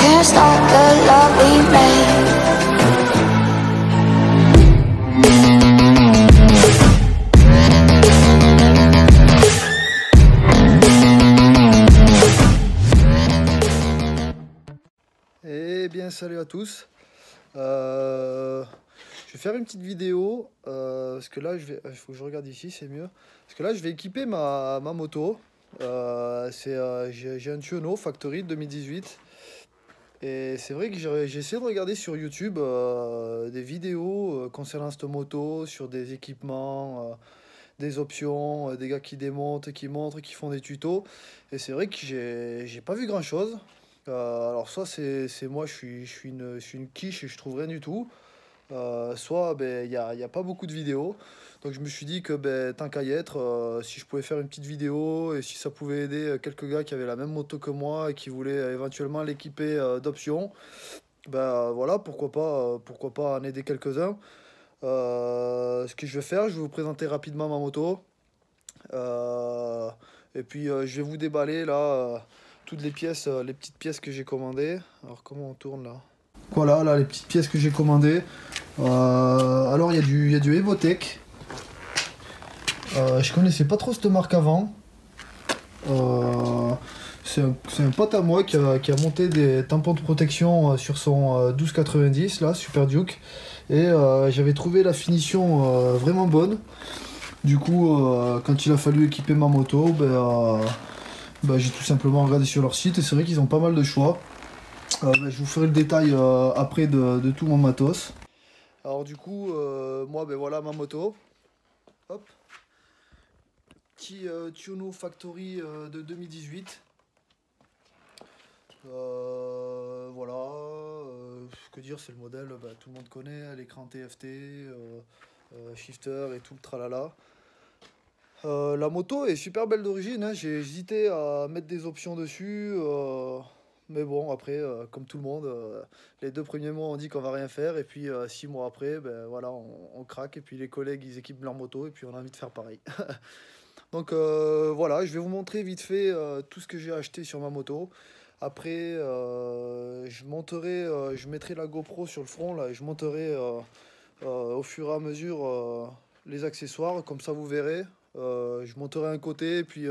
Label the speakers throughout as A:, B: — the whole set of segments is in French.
A: can't stop the love we made.
B: Eh bien salut à tous, je vais faire une petite vidéo parce que là il faut que je regarde ici, c'est mieux, parce que là je vais équiper ma moto. J'ai un Tuono Factory 2018 et c'est vrai que j'ai essayé de regarder sur YouTube des vidéos concernant cette moto, sur des équipements, des options, des gars qui démontent, qui montrent, qui font des tutos, et c'est vrai que j'ai pas vu grand chose. Alors soit c'est moi, je suis une quiche et je trouve rien du tout. Soit ben, y a pas beaucoup de vidéos. Donc je me suis dit que ben, tant qu'à y être, si je pouvais faire une petite vidéo et si ça pouvait aider quelques gars qui avaient la même moto que moi et qui voulaient éventuellement l'équiper d'options, ben voilà, pourquoi pas en aider quelques-uns. Ce que je vais faire, je vais vous présenter rapidement ma moto. Et puis je vais vous déballer là toutes les pièces, les petites pièces que j'ai commandées. Alors comment on tourne là? Voilà, là les petites pièces que j'ai commandées. Alors il y a du Evotech. Je connaissais pas trop cette marque avant. C'est un pote à moi qui a monté des tampons de protection sur son 1290 là, Super Duke. Et j'avais trouvé la finition vraiment bonne. Du coup, quand il a fallu équiper ma moto, j'ai tout simplement regardé sur leur site et c'est vrai qu'ils ont pas mal de choix. Je vous ferai le détail après de tout mon matos. Alors du coup, moi voilà ma moto. Hop. Petit Tuono Factory de 2018. Voilà. Que dire, c'est le modèle, tout le monde connaît, l'écran TFT, shifter et tout le tralala. La moto est super belle d'origine, hein. J'ai hésité à mettre des options dessus, mais bon, après, comme tout le monde, les 2 premiers mois on dit qu'on va rien faire, et puis 6 mois après, ben voilà, on craque, et puis les collègues ils équipent leur moto, et puis on a envie de faire pareil. Donc voilà, je vais vous montrer vite fait tout ce que j'ai acheté sur ma moto. Après, je mettrai la GoPro sur le front là, et je monterai au fur et à mesure les accessoires, comme ça vous verrez. Je monterai un côté et puis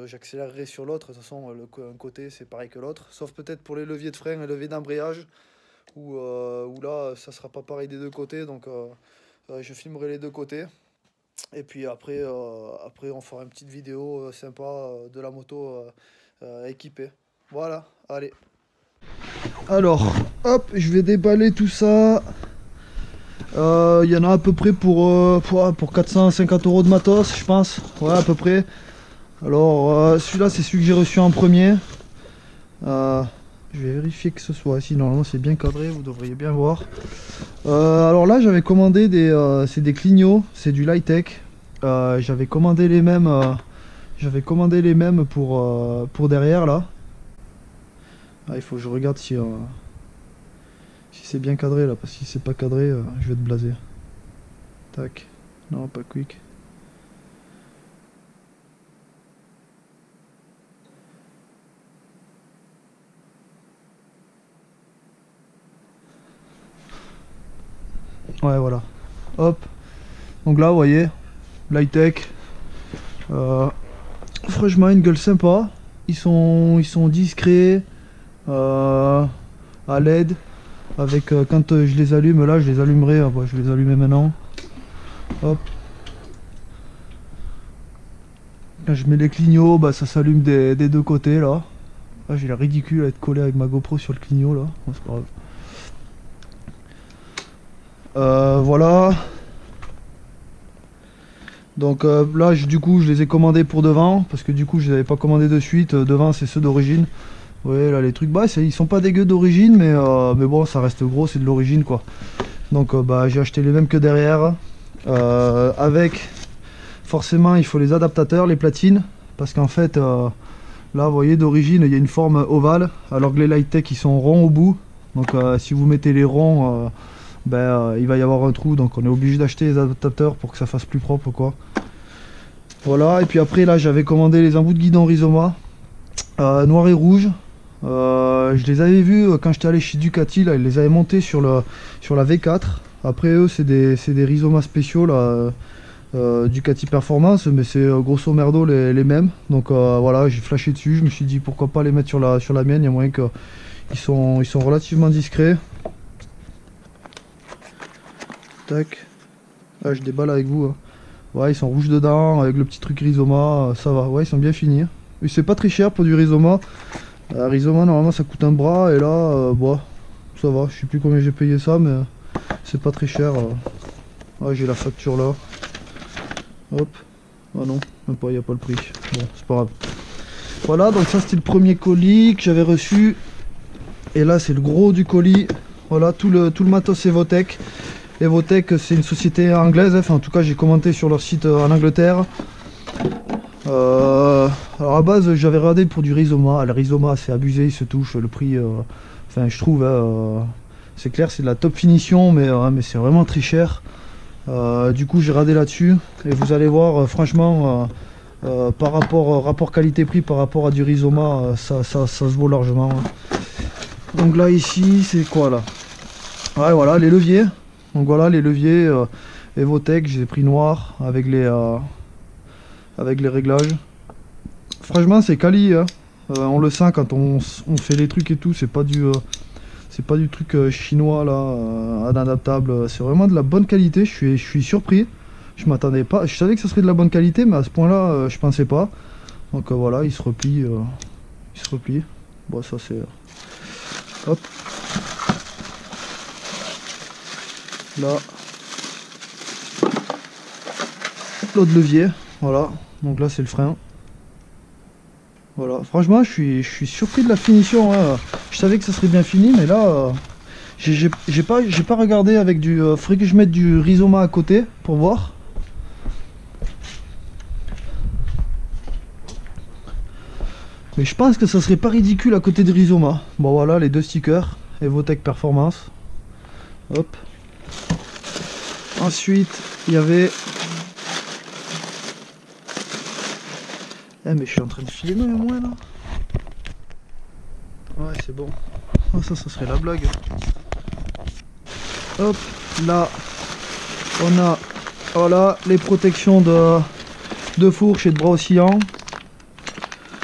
B: j'accélérerai sur l'autre. De toute façon, un côté c'est pareil que l'autre, sauf peut-être pour les leviers de frein et leviers d'embrayage où là ça sera pas pareil des deux côtés. Donc je filmerai les deux côtés et puis après on fera une petite vidéo sympa de la moto équipée. Voilà, allez. Alors hop, je vais déballer tout ça. Il y en a à peu près pour 450 € de matos, je pense. Ouais, à peu près. Alors, celui-là, c'est celui que j'ai reçu en premier. Je vais vérifier que ce soit ici. Normalement, c'est bien cadré, vous devriez bien voir. Alors là, j'avais commandé c'est des clignots, c'est du Lightech. J'avais commandé les mêmes. Pour derrière là. Ah, il faut que je regarde si c'est bien cadré là, parce que si c'est pas cadré, je vais te blaser. Tac. Non, pas quick. Ouais, voilà. Hop. Donc là, vous voyez, Lightech. Franchement, une gueule sympa. Ils sont discrets. À LED. Avec quand je les allume là, je les allumerai, je vais les allumer maintenant. Hop. Quand je mets les clignots, ça s'allume des 2 côtés là. Ah, j'ai l'air ridicule à être collé avec ma GoPro sur le clignot là. Bon, c'est pas grave. Voilà. Donc là du coup je les ai commandés pour devant, parce que du coup je les avais pas commandés de suite. Devant c'est ceux d'origine. Ouais, là les trucs, ils sont pas dégueux d'origine, mais bon, ça reste gros, c'est de l'origine quoi. Donc j'ai acheté les mêmes que derrière. Avec, forcément, il faut les adaptateurs, les platines, parce qu'en fait, là, vous voyez, d'origine, il y a une forme ovale, alors que les Lightech, ils sont ronds au bout. Donc si vous mettez les ronds, il va y avoir un trou, donc on est obligé d'acheter les adaptateurs pour que ça fasse plus propre quoi. Voilà, et puis après, là, j'avais commandé les embouts de guidon Rizoma, noir et rouge. Je les avais vus quand j'étais allé chez Ducati, là, ils les avaient montés sur la V4. Après eux c'est des rhizomas spéciaux là, Ducati Performance, mais c'est grosso merdo les mêmes. Donc voilà, j'ai flashé dessus, je me suis dit pourquoi pas les mettre sur la mienne, il y a moyen qu'ils sont relativement discrets. Tac, là je déballe avec vous. Hein. Ouais, ils sont rouges dedans, avec le petit truc rhizoma, ça va, ouais, ils sont bien finis. Et c'est pas très cher pour du rhizoma. Rhizoma normalement ça coûte un bras, et là, bon, ça va, je sais plus combien j'ai payé ça, mais c'est pas très cher. Ouais, j'ai la facture là. Hop, ah non, même pas, il n'y a pas le prix. Bon, c'est pas grave. Voilà, donc ça c'était le premier colis que j'avais reçu. Et là c'est le gros du colis. Voilà, tout le matos Evotech. Evotech c'est une société anglaise, enfin en tout cas j'ai commenté sur leur site en Angleterre. Alors à base j'avais regardé pour du rhizoma. Le rhizoma c'est abusé, il se touche, le prix, enfin je trouve, c'est clair c'est de la top finition, mais c'est vraiment très cher. Du coup j'ai radé là-dessus et vous allez voir franchement par rapport qualité-prix par rapport à du rhizoma, ça se vaut largement. Donc là ici c'est quoi là? Ouais, voilà les leviers. Donc voilà les leviers Evotech, j'ai pris noir avec les réglages. Franchement c'est quali, hein. On le sent quand on fait les trucs et tout, c'est pas du truc chinois là, inadaptable. C'est vraiment de la bonne qualité. Je suis surpris. Je m'attendais pas. Je savais que ça serait de la bonne qualité, mais à ce point-là, je pensais pas. Donc voilà, il se replie. Bon, ça c'est. Hop. Là. L'autre levier. Voilà. Donc là c'est le frein. Voilà. Franchement, je suis surpris de la finition. Hein. Je savais que ça serait bien fini, mais là, j'ai pas regardé avec du. Faudrait que je mette du rhizoma à côté pour voir. Mais je pense que ça serait pas ridicule à côté de rhizoma. Bon voilà, les deux stickers Evotech Performance. Hop. Ensuite, il y avait. Eh mais je suis en train de filmer au moins là. Ouais c'est bon. Oh, ça serait la blague. Hop, là on a voilà les protections de fourche et de bras oscillants.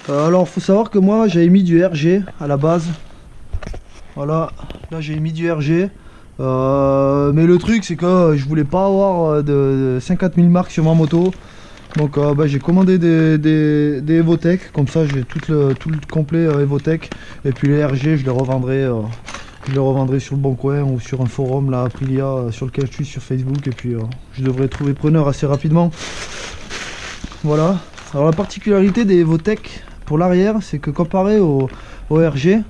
B: Alors faut savoir que moi j'avais mis du RG à la base. Voilà, là j'ai mis du RG. Mais le truc c'est que je voulais pas avoir de 50 000 marques sur ma moto. Donc j'ai commandé des Evotech, comme ça j'ai tout le complet Evotech. Et puis les RG je les revendrai sur le bon coin ou sur un forum là, Aprilia, sur lequel je suis sur Facebook. Et puis je devrais trouver preneur assez rapidement. Voilà. Alors la particularité des Evotech pour l'arrière, c'est que comparé au RG,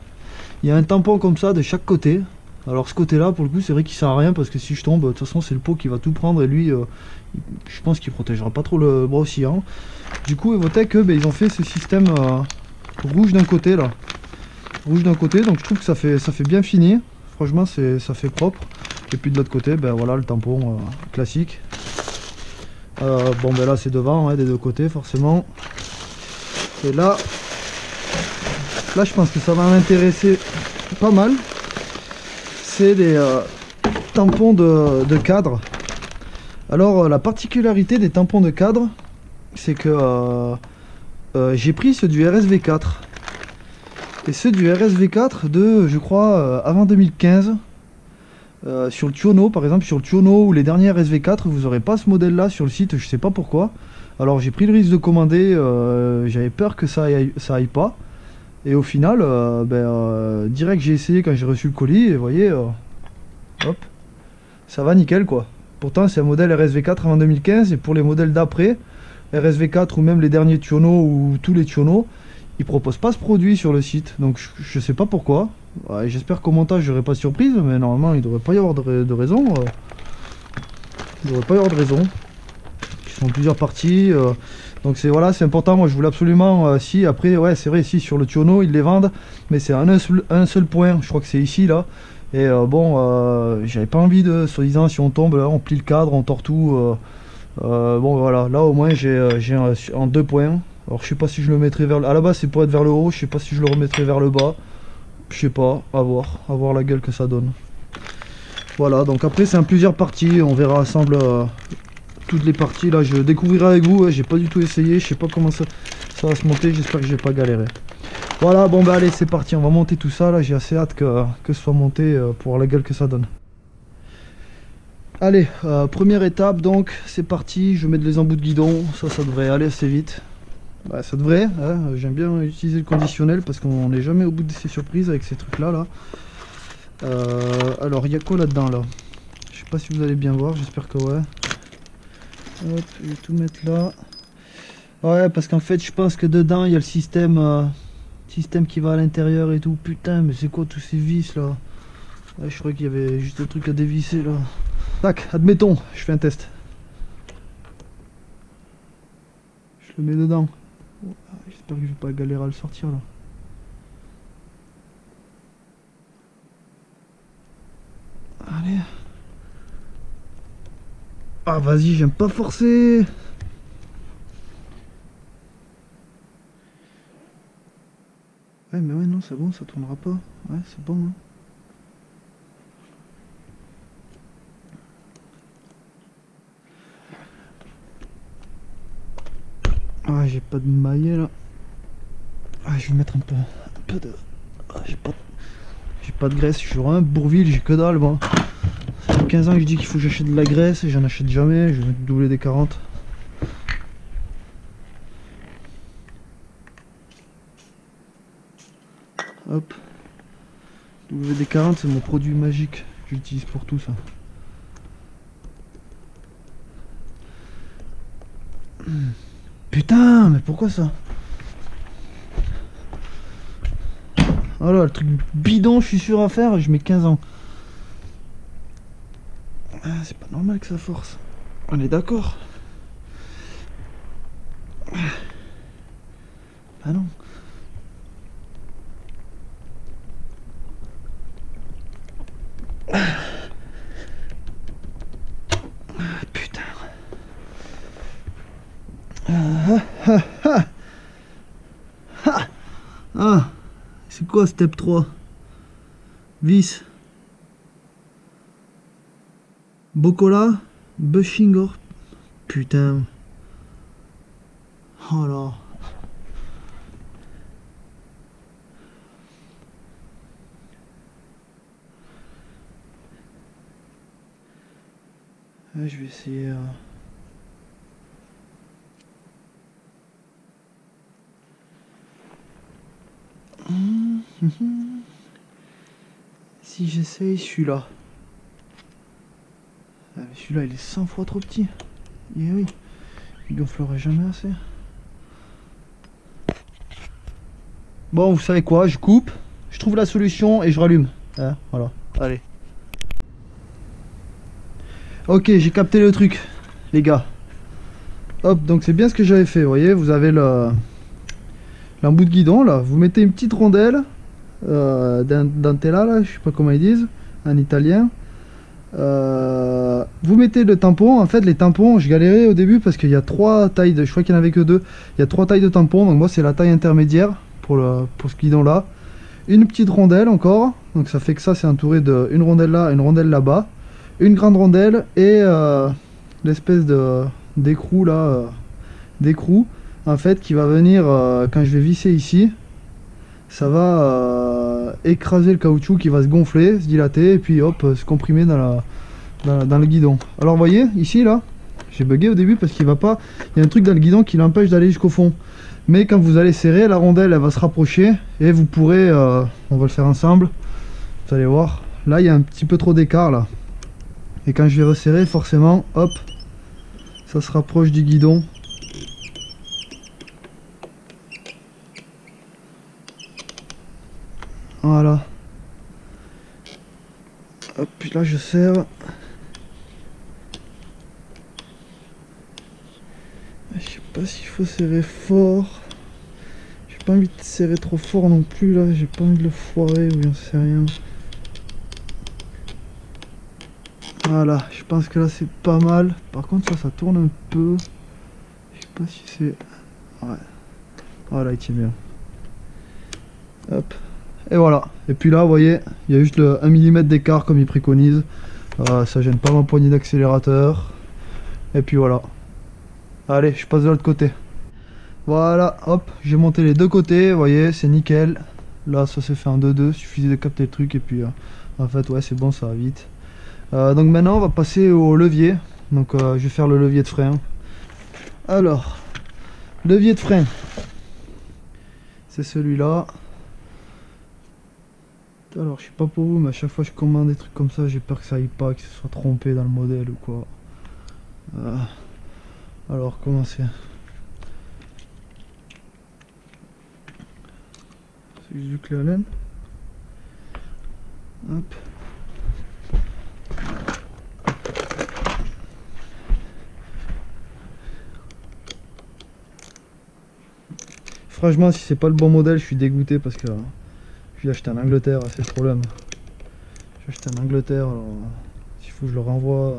B: il y a un tampon comme ça de chaque côté. Alors ce côté là pour le coup c'est vrai qu'il sert à rien, parce que si je tombe de toute façon c'est le pot qui va tout prendre, et lui je pense qu'il protégera pas trop le bras oscillant. Du coup Evotech ils ont fait ce système rouge d'un côté là, rouge d'un côté, donc je trouve que ça fait bien fini. Franchement ça fait propre. Et puis de l'autre côté voilà le tampon classique. Bon là c'est devant, hein, des deux côtés forcément. Et là je pense que ça va m'intéresser pas mal. C'est des tampons de cadre. Alors la particularité des tampons de cadre, c'est que j'ai pris ceux du RSV4. Et ceux du RSV4 de, je crois, avant 2015. Sur le Tuono, par exemple, sur le Tuono ou les derniers RSV4, vous n'aurez pas ce modèle-là sur le site, je sais pas pourquoi. Alors j'ai pris le risque de commander, j'avais peur que ça aille pas. Et au final, direct j'ai essayé quand j'ai reçu le colis, et vous voyez, hop, ça va nickel quoi. Pourtant c'est un modèle RSV4 avant 2015, et pour les modèles d'après, RSV4 ou même les derniers Tuono ou tous les Tuono, ils proposent pas ce produit sur le site. Donc je sais pas pourquoi. Ouais, j'espère qu'au montage j'aurai pas de surprise, mais normalement il devrait pas y avoir de raison. Il devrait pas y avoir de raison. Ils sont en plusieurs parties. Donc voilà, c'est important. Moi je voulais absolument, si après, ouais c'est vrai, si sur le Tuono ils les vendent, mais c'est un seul point, je crois que c'est ici là. Et j'avais pas envie de, soi-disant, si on tombe là, on plie le cadre, on tord tout. Bon voilà, là au moins j'ai en 2 points. Alors je sais pas si je le mettrai vers le... À la base c'est pour être vers le haut, je sais pas si je le remettrai vers le bas. Je sais pas, à voir la gueule que ça donne. Voilà, donc après c'est en plusieurs parties, on verra ensemble toutes les parties. Là je découvrirai avec vous, hein, j'ai pas du tout essayé, je sais pas comment ça va se monter, j'espère que je vais pas galérer. Voilà, bon bah allez c'est parti, on va monter tout ça, là j'ai assez hâte que ce soit monté pour voir la gueule que ça donne. Allez, première étape donc, c'est parti, je mets les embouts de guidon, ça devrait aller assez vite. Bah, ça devrait, hein, j'aime bien utiliser le conditionnel parce qu'on n'est jamais au bout de ces surprises avec ces trucs là. Alors il y a quoi là-dedans là? Je sais pas si vous allez bien voir, j'espère que ouais. Hop, je vais tout mettre là. Ouais, parce qu'en fait je pense que dedans il y a le système qui va à l'intérieur et tout. Putain, mais c'est quoi tous ces vis là? Ouais, je croyais qu'il y avait juste un truc à dévisser là. Tac, admettons, je fais un test. Je le mets dedans. J'espère que je vais pas galérer à le sortir là. Allez. Ah vas-y, j'aime pas forcer. Ouais mais ouais non c'est bon, ça tournera pas. Ouais c'est bon hein. Ah j'ai pas de maillet là. Ah je vais mettre un peu de... Ah, j'ai pas de graisse, je suis vraiment un bourville, j'ai que dalle moi. Ça fait 15 ans que je dis qu'il faut que j'achète de la graisse et j'en achète jamais, je vais mettre WD-40. Hop. WD-40 c'est mon produit magique, j'utilise pour tout ça. Putain, mais pourquoi ça? Voilà, le truc bidon, je suis sûr à faire, je mets 15 ans. Ah, c'est pas normal que ça force. On est d'accord. Ah non. Putain. Ah, c'est quoi step 3? Vis. Bocola. Bushingor. Putain. Oh là. Je vais essayer... Si j'essaye celui-là. Ah, celui-là il est 100 fois trop petit. Et oui, il gonflerait jamais assez. Bon, vous savez quoi, je coupe, je trouve la solution et je rallume. Hein, voilà, allez. Ok, j'ai capté le truc, les gars. Hop, donc c'est bien ce que j'avais fait, vous voyez, vous avez l'embout de guidon là, vous mettez une petite rondelle d'antella là, je sais pas comment ils disent, en italien. Vous mettez le tampon, en fait les tampons, je galérais au début parce qu'il y a 3 tailles, je crois qu'il n'y en avait que 2. Il y a 3 tailles de tampons, donc moi c'est la taille intermédiaire pour ce guidon là. Une petite rondelle encore, donc ça fait que ça c'est entouré d'une rondelle là, une rondelle là-bas. Une grande rondelle et l'espèce d'écrou là, d'écrou en fait qui va venir quand je vais visser ici, ça va écraser le caoutchouc qui va se gonfler, se dilater et puis hop se comprimer dans le guidon. Alors vous voyez ici là, j'ai bugué au début parce qu'il va pas, il y a un truc dans le guidon qui l'empêche d'aller jusqu'au fond. Mais quand vous allez serrer, la rondelle elle va se rapprocher et vous pourrez, on va le faire ensemble, vous allez voir, là il y a un petit peu trop d'écart là. Et quand je vais resserrer, forcément, hop, ça se rapproche du guidon. Voilà. Hop, puis là je serre. Je sais pas s'il faut serrer fort. J'ai pas envie de serrer trop fort non plus là, j'ai pas envie de le foirer ou j'en sais rien. Voilà, je pense que là c'est pas mal. Par contre ça tourne un peu. Je sais pas si c'est... Ouais. Voilà, il tient bien. Hop. Et voilà. Et puis là, vous voyez, il y a juste le 1 mm d'écart comme il préconise. Ça gêne pas ma poignée d'accélérateur. Et puis voilà. Allez, je passe de l'autre côté. Voilà, hop, j'ai monté les deux côtés, vous voyez, c'est nickel. Là, ça s'est fait en 2-2, suffisait de capter le truc et puis en fait, ouais, c'est bon, ça va vite. Donc maintenant, on va passer au levier. Donc je vais faire le levier de frein. Alors, levier de frein, c'est celui-là. Alors, je sais pas pour vous, mais à chaque fois que je commande des trucs comme ça, j'ai peur que ça aille pas, que ce soit trompé dans le modèle ou quoi. Alors, comment c'est? C'est juste du clé à laine. Hop. Franchement, si c'est pas le bon modèle, je suis dégoûté parce que je l'ai acheté en Angleterre, c'est le problème. J'ai acheté en Angleterre, alors s'il faut que je le renvoie.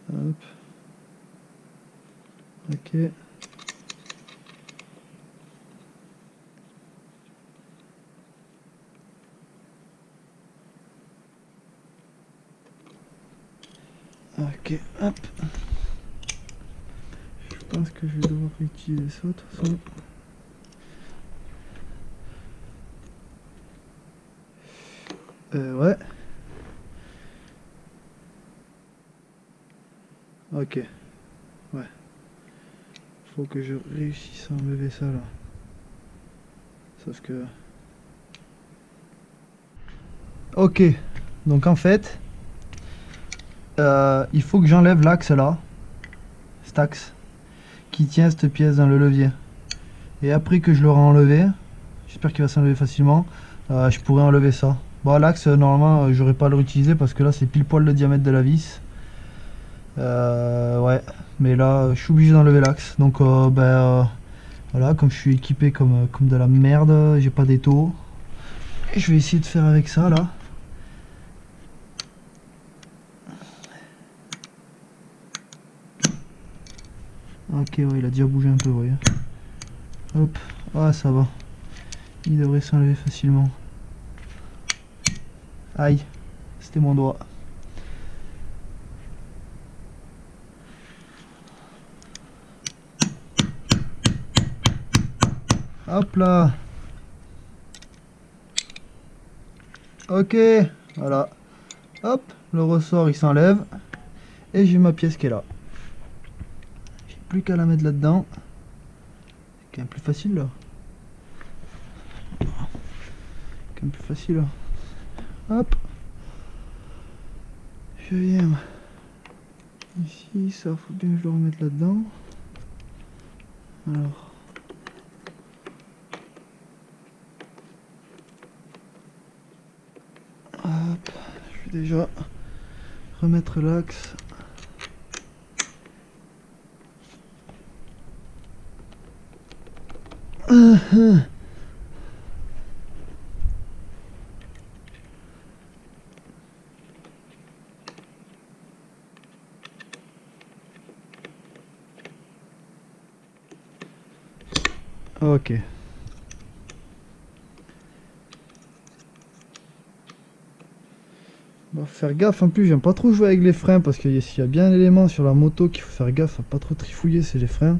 B: Hop. Ok. Ok, hop. Je pense que je vais devoir utiliser ça de toute façon. Ouais. Ok. Ouais. Faut que je réussisse à enlever ça là. Sauf que... Ok. Donc en fait... il faut que j'enlève l'axe là. Cet axe. Qui tient cette pièce dans le levier. Et après que je l'aurai enlevé... J'espère qu'il va s'enlever facilement. Je pourrais enlever ça. Bon, l'axe, normalement, j'aurais pas à le réutiliser parce que là, c'est pile poil le diamètre de la vis. Ouais, mais là, je suis obligé d'enlever l'axe. Donc, voilà, comme je suis équipé comme de la merde, j'ai pas d'étau. Et je vais essayer de faire avec ça, là. Ok, ouais, il a déjà bougé un peu, vous voyez. Hop, ah, ça va. Il devrait s'enlever facilement. Aïe, c'était mon doigt. Hop là. Ok, voilà. Hop, le ressort il s'enlève. Et j'ai ma pièce qui est là. J'ai plus qu'à la mettre là-dedans. C'est quand même plus facile là. Quand même plus facile là. Hop. Je viens ici, ça faut bien que je le remette là-dedans. Alors. Hop, je vais déjà remettre l'axe. Ok. Bon, faire gaffe en plus, j'aime pas trop jouer avec les freins parce qu'il y a bien un élément sur la moto qu'il faut faire gaffe à pas trop trifouiller, c'est les freins.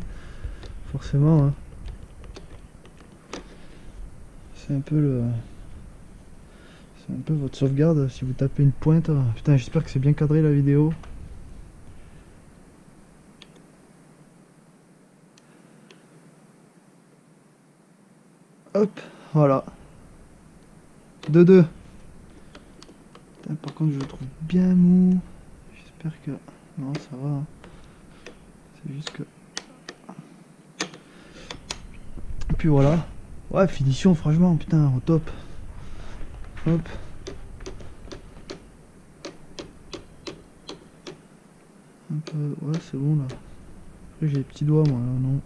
B: Forcément, hein. C'est un peu votre sauvegarde si vous tapez une pointe. Putain, j'espère que c'est bien cadré la vidéo. Hop, voilà. 2-2. Par contre, je le trouve bien mou. J'espère que... Non, ça va. Hein. C'est juste que... Et puis voilà. Ouais, finition, franchement, putain, au top. Hop. Un peu... Ouais, c'est bon, là. Après, j'ai les petits doigts, moi, là, non.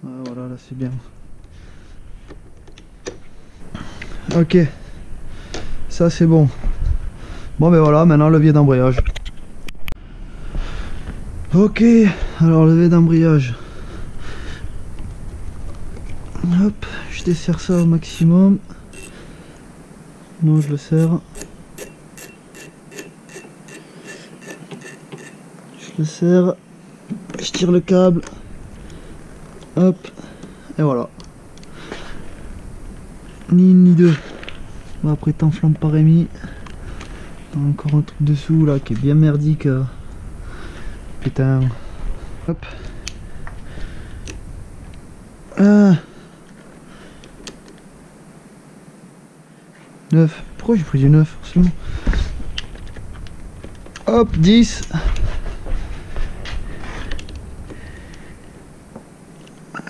B: Ouais, voilà, là, c'est bien. Ok. Ça, c'est bon. Bon ben voilà, maintenant levier d'embrayage. Ok, alors levier d'embrayage. Hop, je desserre ça au maximum. Non, je le serre. Je le serre. Je tire le câble. Hop, et voilà. Ni une ni deux. Bon, après t'enflammes pas Rémi. Encore un truc dessous là qui est bien merdique. Putain. Hop. 9. Pourquoi j'ai pris du 9 forcément? Hop, 10.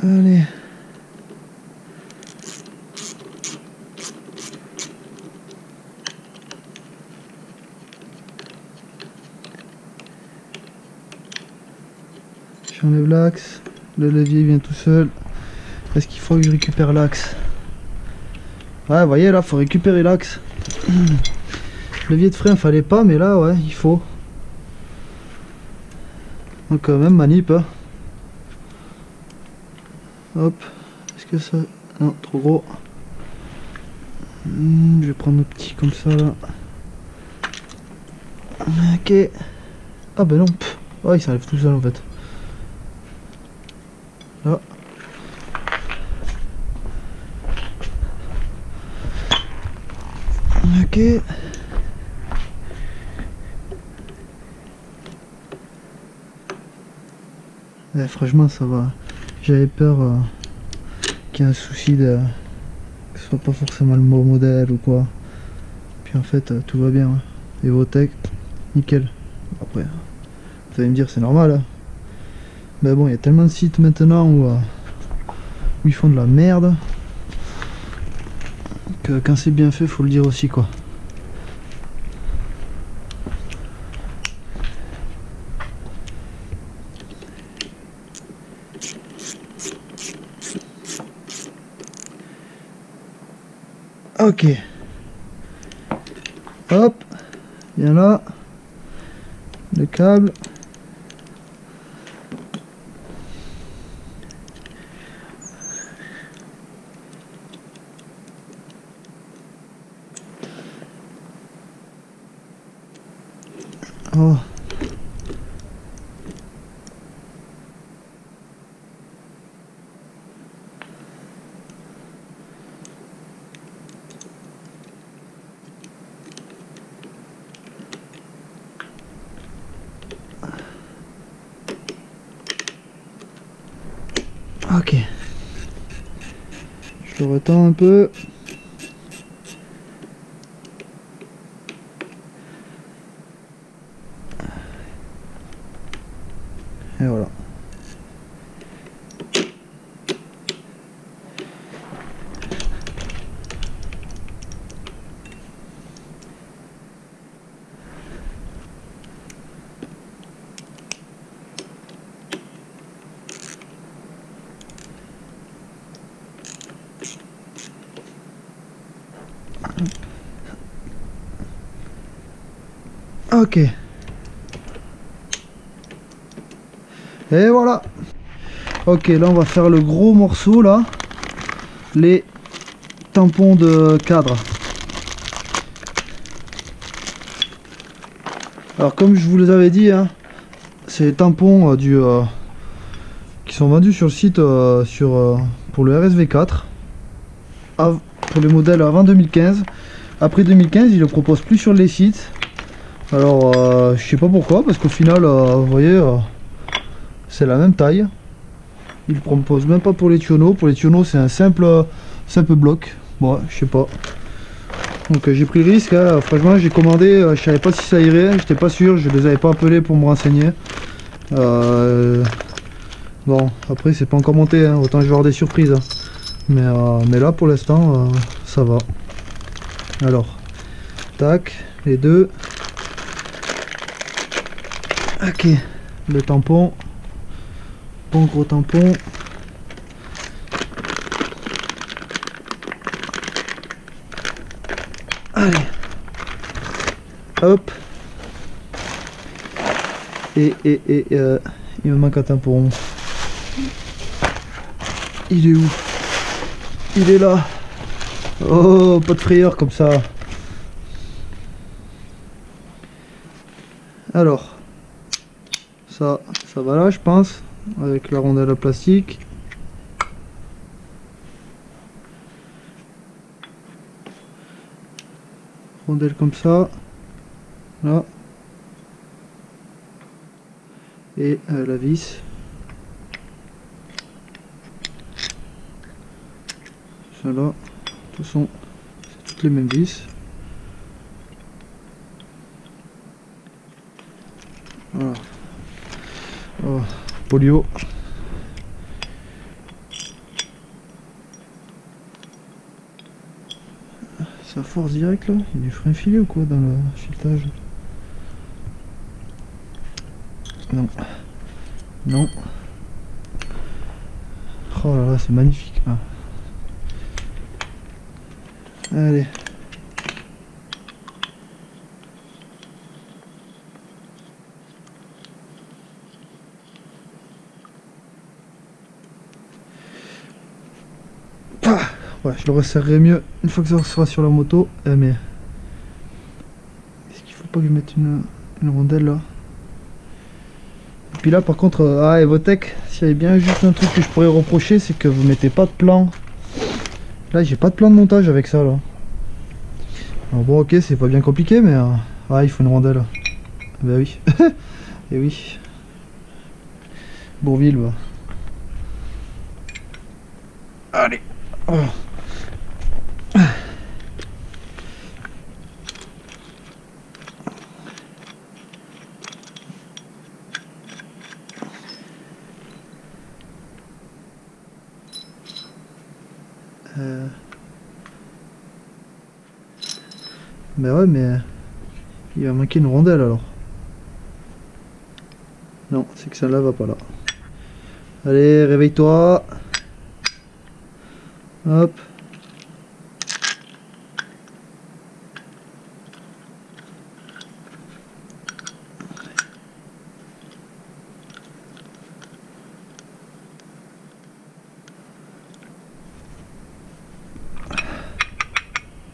B: Allez. J'enlève l'axe, le levier vient tout seul. Est-ce qu'il faut que je récupère l'axe? Ouais, vous voyez là, faut récupérer l'axe. Levier de frein, fallait pas, mais là, ouais, il faut. Donc, quand même, manip. Hein. Hop, est-ce que ça. Non, trop gros. Je vais prendre le petit comme ça là. Ok. Ah ben non, ouais, il s'enlève tout seul en fait. Là. Ok. Ouais, franchement ça va. J'avais peur qu'il y ait un souci de que ce soit pas forcément le bon modèle ou quoi. Puis en fait tout va bien. Hein. Evotech, nickel. Après, vous allez me dire c'est normal. Hein. Mais bon, il y a tellement de sites maintenant où ils font de la merde que quand c'est bien fait, faut le dire aussi quoi. Ok. Hop. Bien là. Le câble. Oh. Ok. Je le retends un peu. Et voilà. Ok. Et voilà. Ok, là on va faire le gros morceau là. Les tampons de cadre. Alors comme je vous les avais dit, hein, c'est les tampons qui sont vendus sur le site pour le RSV4. Pour les modèles avant 2015. Après 2015, ils le proposent plus sur les sites. Alors je sais pas pourquoi, parce qu'au final vous voyez c'est la même taille. Ils le proposent même pas pour les tionneaux. Pour les tionneaux c'est un simple bloc. Bon, je sais pas. Donc j'ai pris le risque, hein. Franchement j'ai commandé, je savais pas si ça irait, j'étais pas sûr, je les avais pas appelés pour me renseigner. Bon, après c'est pas encore monté, hein. Autant je vais avoir des surprises. Hein. Mais là pour l'instant ça va. Alors, tac, les deux. Ok, le tampon, bon gros tampon. Allez,
C: Hop. Et il me manque un tampon. Il est où? Il est là. Oh, pas de frayeur comme ça. Alors, ça va là, je pense, avec la rondelle à plastique. Rondelle comme ça, là. Et la vis. Ça là. De toute façon, c'est toutes les mêmes vis. Voilà. Oh, polio. Ça force direct là. Il y a du frein filé ou quoi dans le filetage? Non. Non. Oh là là, c'est magnifique. Ah. Allez. Ouais, je le resserrerai mieux une fois que ça sera sur la moto. Mais est-ce qu'il faut pas lui mettre une rondelle là? Et puis là par contre, Evotech, s'il y avait bien juste un truc que je pourrais reprocher, c'est que vous mettez pas de plan. Là j'ai pas de plan de montage avec ça là. Alors bon ok, c'est pas bien compliqué, mais il faut une rondelle. Bah oui. Et oui. Bourville va. Allez. Oh. Mais ouais, mais il va manquer une rondelle alors. Non, c'est que celle-là va pas là. Allez, réveille-toi. Hop.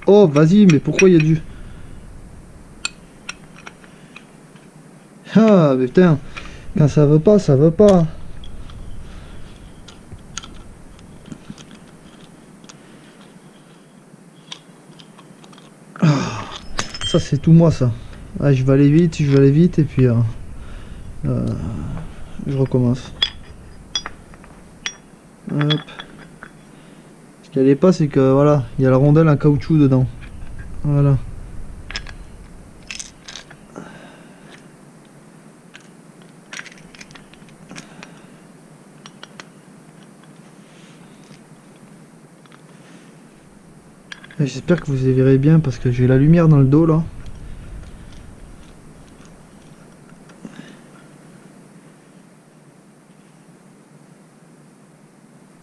C: Oh, vas-y, mais pourquoi il y a du... Ah, mais putain, quand ça veut pas, ça veut pas. Ça, c'est tout moi, ça. Ah, je vais aller vite, et puis je recommence. Hop. Ce qui allait pas, c'est que voilà, il y a la rondelle en caoutchouc dedans. Voilà. J'espère que vous y verrez bien parce que j'ai la lumière dans le dos là.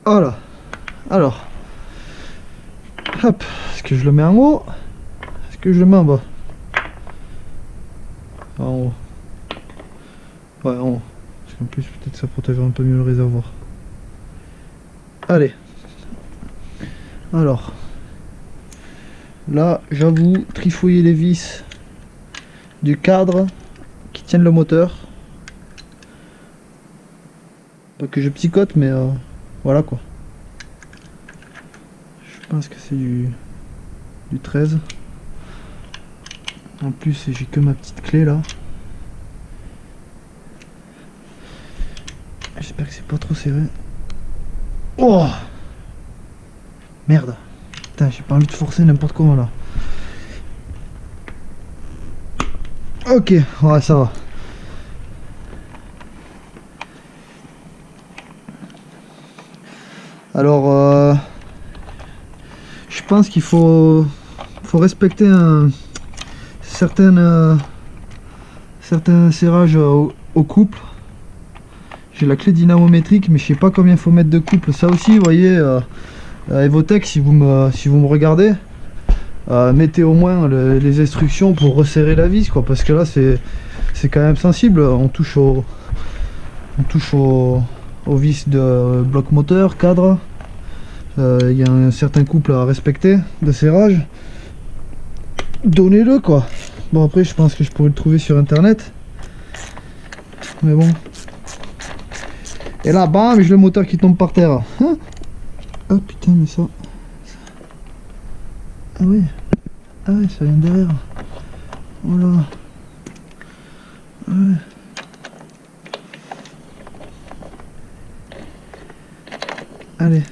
C: Voilà. Alors. Hop. Est-ce que je le mets en haut? Est-ce que je le mets en bas? En haut. Ouais, en haut. Parce qu'en plus peut-être ça protégera un peu mieux le réservoir. Allez. Alors. Là, j'avoue, trifouiller les vis du cadre qui tiennent le moteur. Pas que je psychote, mais voilà quoi. Je pense que c'est du 13. En plus, j'ai que ma petite clé là. J'espère que c'est pas trop serré. Oh! Merde! Putain, j'ai pas envie de forcer n'importe comment là. Ok, ouais, ça va. Alors, je pense qu'il faut respecter un certain serrage au couple. J'ai la clé dynamométrique, mais je sais pas combien il faut mettre de couple. Ça aussi, vous voyez, Evotech, si vous me regardez, mettez au moins les instructions pour resserrer la vis, quoi, parce que là c'est quand même sensible. On touche au vis de bloc moteur, cadre. Il y a un certain couple à respecter de serrage. Donnez-le, quoi. Bon, après je pense que je pourrais le trouver sur internet, mais bon. Et là, bam, j'ai le moteur qui tombe par terre. Hein? Oh putain, mais ça... Ah oui. Ah ouais, ça vient derrière. Voilà. Ouais. Allez.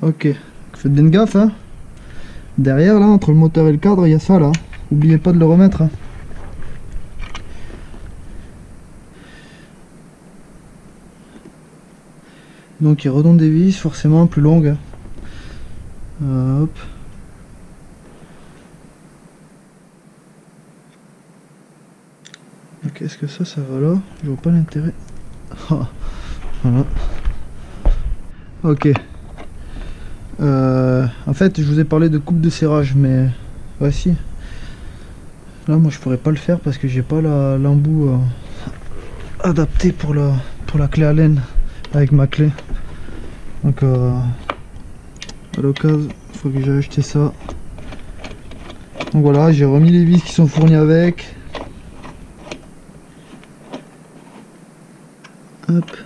C: Ok. Faites bien gaffe, hein. Derrière, là, entre le moteur et le cadre, il y a ça, là. N'oubliez pas de le remettre, hein. Donc il redonne des vis forcément plus longues. Hop. Qu'est-ce que ça va là? Je vois pas l'intérêt. Voilà. Ok. En fait, je vous ai parlé de coupe de serrage, mais voici. Là, moi, je pourrais pas le faire parce que j'ai pas l'embout adapté pour la clé Allen avec ma clé. Donc, à l'occasion, il faut que j'ai acheté ça. Donc voilà, j'ai remis les vis qui sont fournies avec. Hop.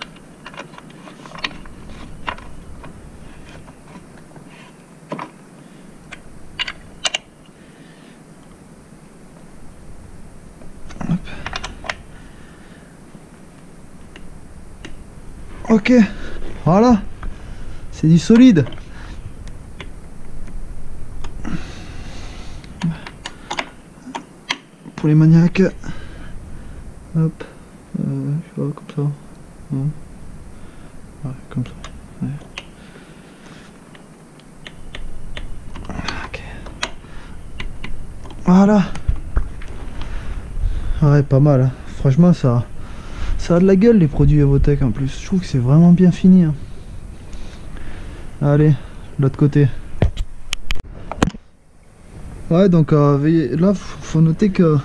C: Hop. Ok, voilà, c'est du solide. Pour les maniaques, hop, je vois comme ça. Ouais, comme ça. Ouais. Ok. Voilà. Ouais, pas mal, hein. Franchement, ça a de la gueule, les produits Evotech en plus. Je trouve que c'est vraiment bien fini, hein. Allez, l'autre côté. Ouais, donc là, faut noter que, vous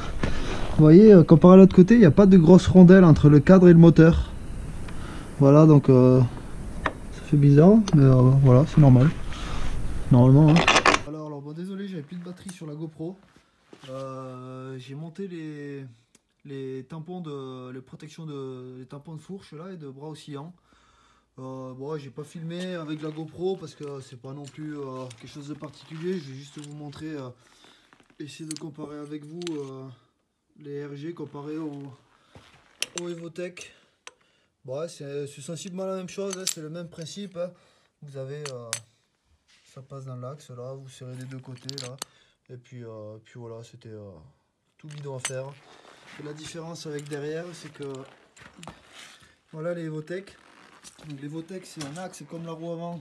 C: voyez, comparé à l'autre côté, il n'y a pas de grosse rondelle entre le cadre et le moteur. Voilà, donc ça fait bizarre, mais voilà, c'est normal. Normalement, hein. Alors bon, désolé, j'avais plus de batterie sur la GoPro. J'ai monté les tampons les protections les tampons de fourche là et de bras oscillants. Bon, j'ai pas filmé avec la GoPro parce que c'est pas non plus quelque chose de particulier. Je vais juste vous montrer, essayer de comparer avec vous les RG comparé au Evotech. Bon, ouais, c'est sensiblement la même chose, hein, c'est le même principe, hein. Vous avez, ça passe dans l'axe là, vous serrez les deux côtés là, et puis voilà, c'était tout bidon à faire. Et la différence avec derrière, c'est que voilà les Evotech. Donc l'Evotech, c'est un axe comme la roue avant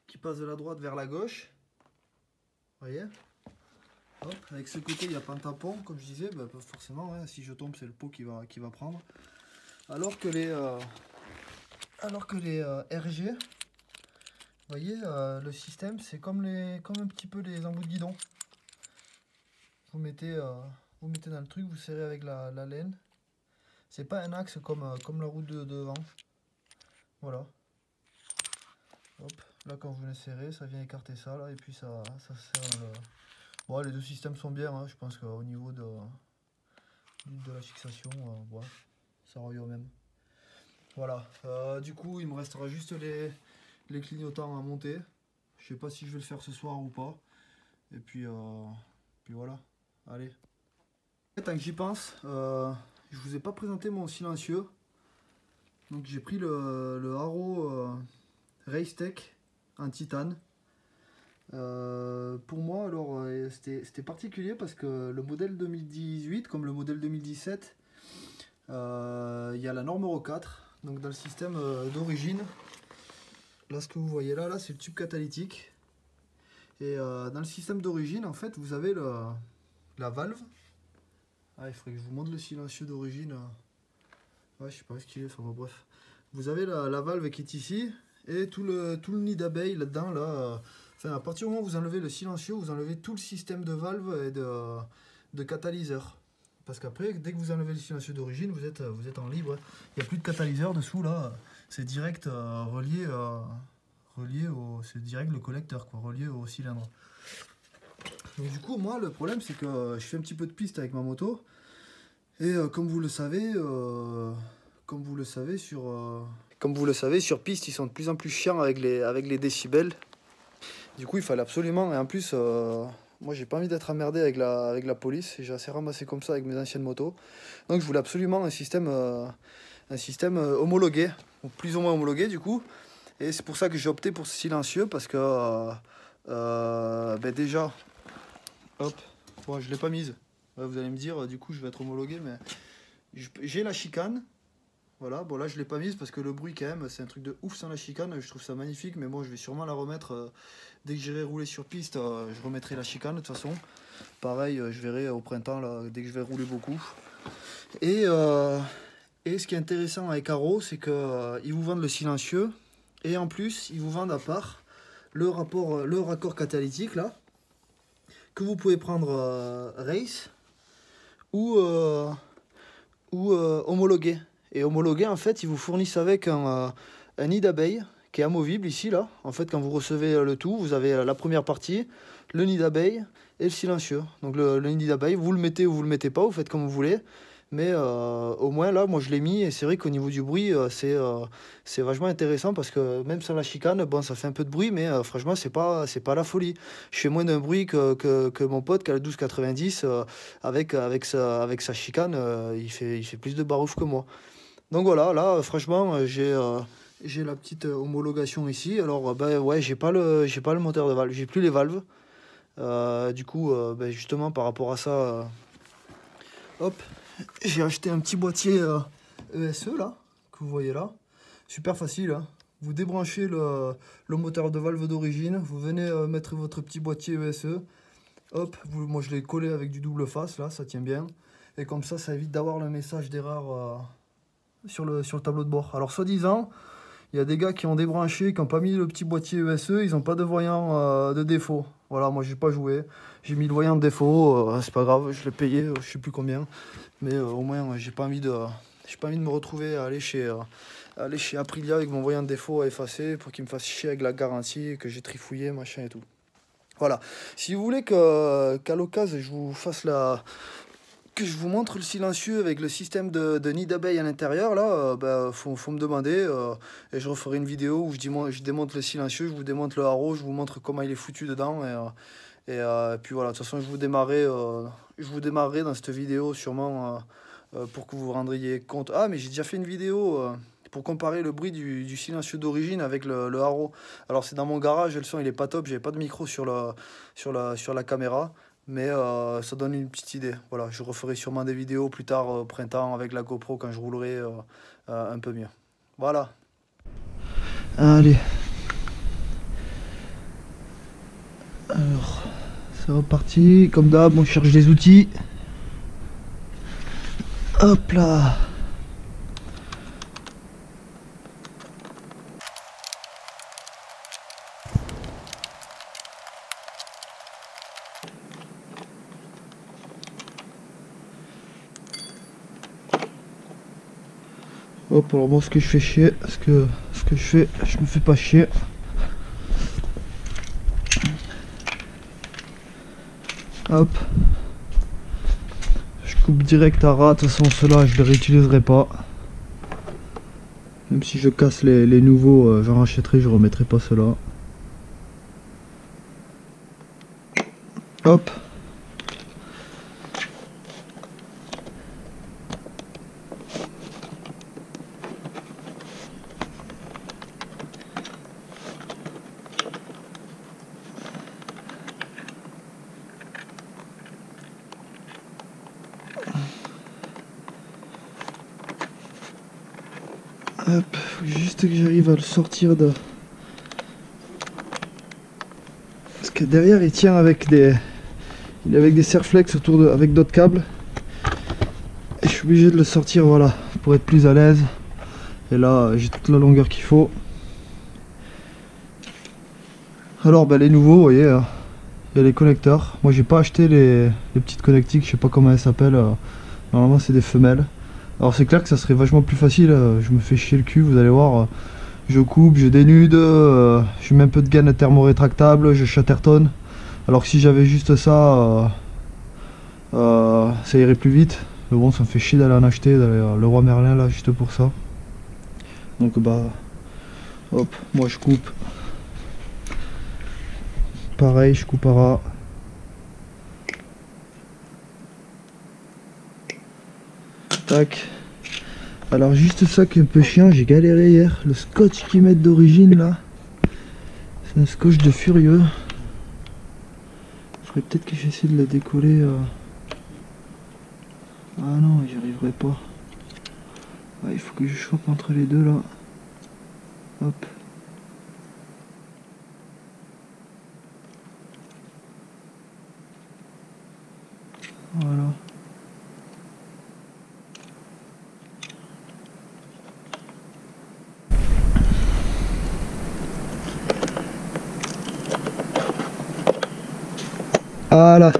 C: qui passe de la droite vers la gauche. Vous voyez? Hop, avec ce côté, il n'y a pas de tampon, comme je disais, bah, forcément, hein, si je tombe, c'est le pot qui va prendre. Alors que les RG, vous voyez, le système, c'est comme un petit peu les embouts de guidon. Vous mettez dans le truc, vous serrez avec la laine. C'est pas un axe comme la roue de devant. Voilà. Hop, là quand vous venez serrer, ça vient écarter ça là, et puis ça serre dans le... Bon, les deux systèmes sont bien, hein, je pense qu'au niveau de la fixation, ouais, ça revient au même. Voilà, du coup il me restera juste les clignotants à monter. Je sais pas si je vais le faire ce soir ou pas. Et puis voilà, allez. Tant que j'y pense, je vous ai pas présenté mon silencieux. Donc j'ai pris le Haro Racetech en titane. Pour moi, alors c'était particulier parce que le modèle 2018 comme le modèle 2017, il y a la norme Euro 4. Donc dans le système d'origine, là ce que vous voyez là c'est le tube catalytique. Et dans le système d'origine, en fait, vous avez la valve. Ah, il faudrait que je vous montre le silencieux d'origine. Ouais, je sais pas ce qu'il est, enfin bon, bref.
B: vous avez la valve qui est ici et tout le nid d'abeilles là-dedans. Là, à partir du moment où vous enlevez le silencieux, vous enlevez tout le système de valve et de catalyseur. Parce qu'après, dès que vous enlevez le silencieux d'origine, vous êtes en libre. Il n'y a plus de catalyseur dessous là. C'est direct relié au, c'est direct le collecteur, quoi, relié au cylindre. Donc du coup, moi, le problème, c'est que je fais un petit peu de piste avec ma moto. Et comme vous le savez, sur piste, ils sont de plus en plus chiants avec les décibels. Du coup, il fallait absolument, et en plus, moi, j'ai pas envie d'être emmerdé avec la police. J'ai assez ramassé comme ça avec mes anciennes motos. Donc, je voulais absolument un système homologué, ou plus ou moins homologué, du coup. Et c'est pour ça que j'ai opté pour ce silencieux, parce que déjà, hop, bon, je l'ai pas mise. Ouais, vous allez me dire, du coup, je vais être homologué, mais j'ai la chicane. Voilà, bon là je l'ai pas mise parce que le bruit quand même, c'est un truc de ouf sans la chicane, je trouve ça magnifique, mais bon, je vais sûrement la remettre dès que j'irai rouler sur piste, je remettrai la chicane de toute façon. Pareil, je verrai au printemps, là, dès que je vais rouler beaucoup. Et ce qui est intéressant avec Haro, c'est qu'ils vous vendent le silencieux, et en plus, ils vous vendent à part le raccord catalytique, là, que vous pouvez prendre race ou homologué. Et homologué, en fait, ils vous fournissent avec un nid d'abeilles qui est amovible ici, là. En fait, quand vous recevez le tout, vous avez la première partie, le nid d'abeilles et le silencieux. Donc le nid d'abeilles, vous le mettez ou vous le mettez pas, vous faites comme vous voulez. Mais au moins, là, moi, je l'ai mis et c'est vrai qu'au niveau du bruit, c'est vachement intéressant parce que même sans la chicane, bon, ça fait un peu de bruit, mais franchement, c'est pas la folie. Je fais moins d'un bruit que mon pote qui a le 1290 avec sa chicane, il fait plus de barouf que moi. Donc voilà, là, franchement, j'ai la petite homologation ici. Alors, ouais, j'ai pas le moteur de valve, j'ai plus les valves. Du coup, justement, par rapport à ça, hop, j'ai acheté un petit boîtier ESE, là, que vous voyez là. Super facile, hein. Vous débranchez le moteur de valve d'origine, vous venez mettre votre petit boîtier ESE. Hop, moi je l'ai collé avec du double face, là, ça tient bien. Et comme ça évite d'avoir le message d'erreur sur le tableau de bord. Alors soi-disant, il y a des gars qui ont débranché, qui n'ont pas mis le petit boîtier ESE, ils n'ont pas de voyant de défaut. Voilà, moi j'ai pas joué, j'ai mis le voyant de défaut, c'est pas grave, je l'ai payé, je sais plus combien. Mais au moins j'ai pas envie de me retrouver à aller chez Aprilia avec mon voyant de défaut à effacer pour qu'il me fasse chier avec la garantie, que j'ai trifouillé, machin et tout. Voilà, si vous voulez qu'à l'occasion je vous fasse que je vous montre le silencieux avec le système de nid d'abeilles à l'intérieur, là, faut me demander, et je referai une vidéo où je démonte le silencieux, je vous démonte le Haro, je vous montre comment il est foutu dedans, et puis voilà, de toute façon je vous démarrerai dans cette vidéo sûrement pour que vous vous rendriez compte. Ah, mais j'ai déjà fait une vidéo pour comparer le bruit du silencieux d'origine avec le Haro. Alors c'est dans mon garage, le son il est pas top, j'avais pas de micro sur la caméra. Mais ça donne une petite idée. Voilà, je referai sûrement des vidéos plus tard au printemps avec la GoPro quand je roulerai un peu mieux. Voilà.
C: Allez. Alors, c'est reparti. Comme d'hab, on cherche des outils. Hop là. Hop, alors moi ce que je fais chier, je me fais pas chier. Hop. Je coupe direct à ras, de toute façon ceux-là je les réutiliserai pas. Même si je casse les nouveaux, j'en rachèterai, je remettrai pas ceux-là. Hop. Hop, faut juste que j'arrive à le sortir de... Parce que derrière il tient avec des serflex avec d'autres câbles. Et je suis obligé de le sortir, voilà, pour être plus à l'aise. Et là j'ai toute la longueur qu'il faut. Alors les nouveaux, vous voyez, il y a les connecteurs. Moi j'ai pas acheté les petites connectiques, je sais pas comment elles s'appellent. Normalement c'est des femelles. Alors c'est clair que ça serait vachement plus facile, je me fais chier le cul, vous allez voir. Je coupe, je dénude, je mets un peu de gaine thermorétractable, je chattertonne. Alors que si j'avais juste ça, ça irait plus vite. Mais bon, ça me fait chier d'aller en acheter, d'aller à Leroy Merlin là, juste pour ça. Donc bah, hop, moi je coupe. Pareil, je coupe à ras. Tac. Alors juste ça qui est un peu chiant, j'ai galéré hier. Le scotch qu'ils mettent d'origine là, c'est un scotch de furieux. Il faudrait peut-être que j'essaie de le décoller. Ah non, j'y arriverai pas. Ah, il faut que je chope entre les deux là. Hop. Voilà. Voilà.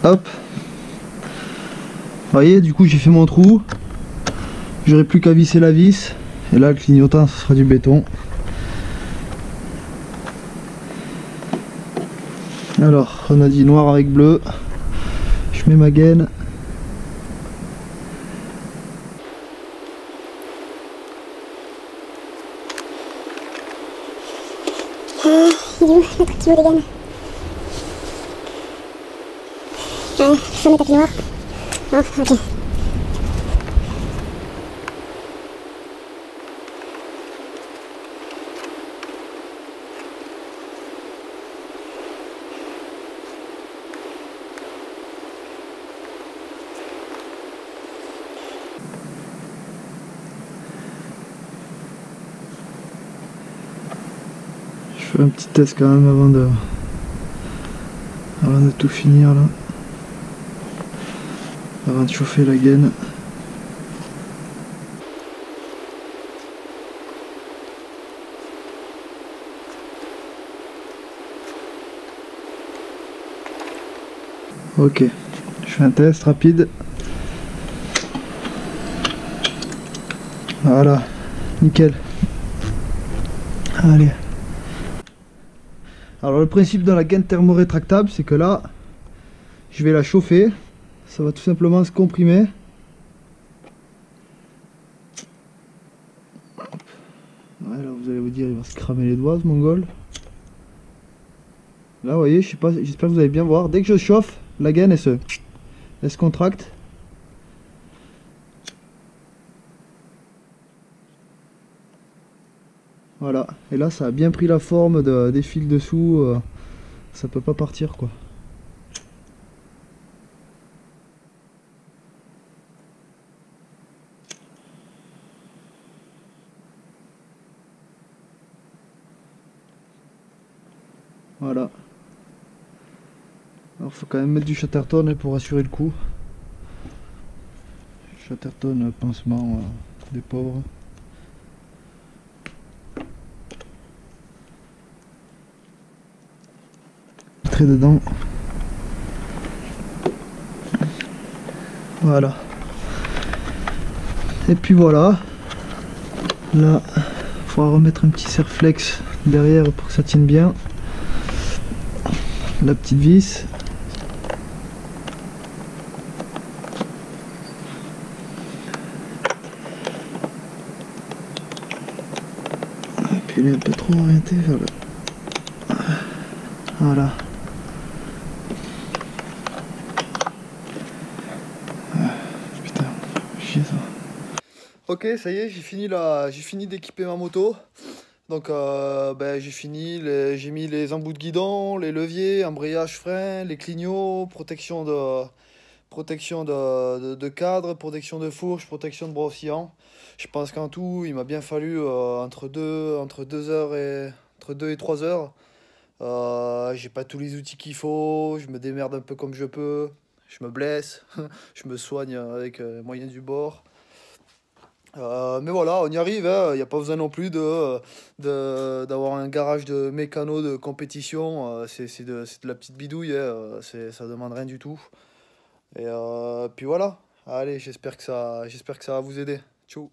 C: Hop. Vous voyez, du coup j'ai fait mon trou. J'aurai plus qu'à visser la vis. Et là le clignotant ce sera du béton. Alors on a dit noir avec bleu. Je mets ma gaine.
D: Il est où le truc qui vaut des gaines? Allez, faut mettre tapis noir. Oh, ok.
C: Je fais un petit test quand même avant de tout finir là. Avant de chauffer la gaine. Ok, je fais un test rapide. Voilà, nickel. Allez. Alors le principe de la gaine thermorétractable, c'est que là, je vais la chauffer. Ça va tout simplement se comprimer. Ouais, là vous allez vous dire, il va se cramer les doigts ce mongol. Là vous voyez, je sais pas, j'espère que vous allez bien voir. Dès que je chauffe, la gaine elle se contracte. Voilà, et là ça a bien pris la forme des fils dessous, ça peut pas partir quoi. Voilà. Alors faut quand même mettre du chatterton pour assurer le coup. Chatterton, pansement des pauvres. Trait dedans. Voilà. Et puis voilà. Là, il faudra remettre un petit serre-flex derrière pour que ça tienne bien. La petite vis. Et puis il est un peu trop orienté vers le... Voilà. Putain, chier ça.
B: Ok, ça y est, j'ai fini d'équiper ma moto. Donc j'ai mis les embouts de guidon, les leviers, embrayage, frein, les clignots, protection de cadre, protection de fourche, protection de bras oscillants. Je pense qu'en tout, il m'a bien fallu entre 2 et 3 heures. J'ai pas tous les outils qu'il faut, je me démerde un peu comme je peux, je me blesse, je me soigne avec les moyens du bord. Mais voilà, on y arrive, hein. Il n'y a pas besoin non plus d'avoir un garage de mécano de compétition. C'est de la petite bidouille, hein. Ça demande rien du tout. Et puis voilà. Allez, j'espère que ça va vous aider. Ciao.